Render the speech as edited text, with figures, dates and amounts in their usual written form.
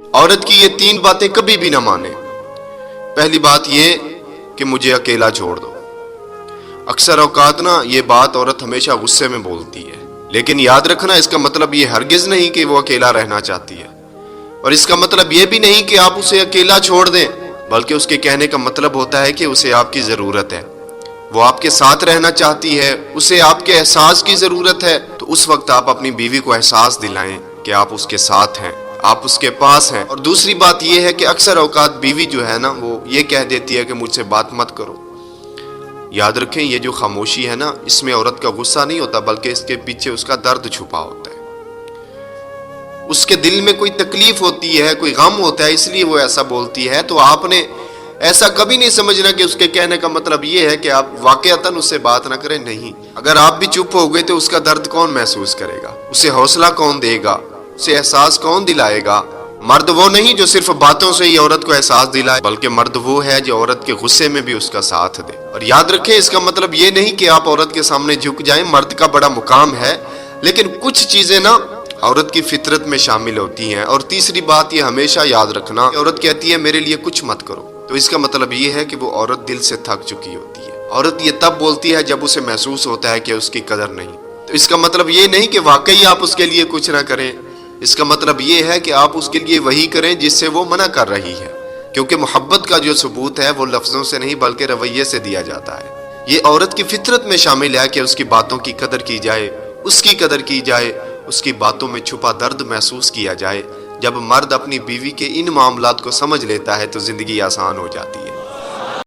عورت کی یہ 3 باتیں کبھی بھی نہ مانے۔ پہلی بات یہ کہ مجھے اکیلا چھوڑ دو۔ اکثر اوقات یہ بات عورت ہمیشہ غصے میں بولتی ہے، لیکن یاد رکھنا اس کا مطلب یہ ہرگز نہیں کہ وہ اکیلا رہنا چاہتی ہے، اور اس کا مطلب یہ بھی نہیں کہ آپ اسے اکیلا چھوڑ دیں، بلکہ اس کے کہنے کا مطلب ہوتا ہے کہ اسے آپ کی ضرورت ہے، وہ آپ کے ساتھ رہنا چاہتی ہے، اسے آپ کے احساس کی ضرورت ہے۔ تو اس وقت آپ اپنی بیوی کو احساس دلائیں کہ آپ اس کے ساتھ ہیں، آپ اس کے پاس ہیں۔ اور دوسری بات یہ ہے کہ اکثر اوقات بیوی جو ہے وہ یہ کہہ دیتی ہے کہ مجھ سے بات مت کرو۔ یاد رکھیں یہ جو خاموشی ہے اس میں عورت کا غصہ نہیں ہوتا، بلکہ اس کے پیچھے اس کا درد چھپا ہوتا ہے، اس کے دل میں کوئی تکلیف ہوتی ہے، کوئی غم ہوتا ہے، اس لیے وہ ایسا بولتی ہے۔ تو آپ نے ایسا کبھی نہیں سمجھنا کہ اس کے کہنے کا مطلب یہ ہے کہ آپ واقعتاً اس سے بات نہ کریں، نہیں۔ اگر آپ بھی چپ ہو گئے تو اس کا درد کون محسوس کرے گا؟ اسے حوصلہ کون دے گا؟ اسے احساس کون دلائے گا؟ مرد وہ نہیں جو صرف باتوں سے ہی عورت کو احساس دلائے، بلکہ مرد وہ ہے جو عورت کے غصے میں بھی اس کا ساتھ دے۔ اور یاد رکھیں اس کا مطلب یہ نہیں کہ آپ عورت کے سامنے جھک جائیں، مرد کا بڑا مقام ہے، لیکن کچھ چیزیں عورت کی فطرت میں شامل ہوتی ہیں۔ اور تیسری بات یہ ہمیشہ یاد رکھنا، عورت کہتی ہے میرے لیے کچھ مت کرو، تو اس کا مطلب یہ ہے کہ وہ عورت دل سے تھک چکی ہوتی ہے۔ عورت یہ تب بولتی ہے جب اسے محسوس ہوتا ہے کہ اس کی قدر نہیں۔ تو اس کا مطلب یہ نہیں کہ واقعی آپ اس کے لیے کچھ نہ کریں، اس کا مطلب یہ ہے کہ آپ اس کے لیے وہی کریں جس سے وہ منع کر رہی ہے، کیونکہ محبت کا جو ثبوت ہے وہ لفظوں سے نہیں بلکہ رویے سے دیا جاتا ہے۔ یہ عورت کی فطرت میں شامل ہے کہ اس کی باتوں کی قدر کی جائے، اس کی قدر کی جائے، اس کی باتوں میں چھپا درد محسوس کیا جائے۔ جب مرد اپنی بیوی کے ان معاملات کو سمجھ لیتا ہے تو زندگی آسان ہو جاتی ہے۔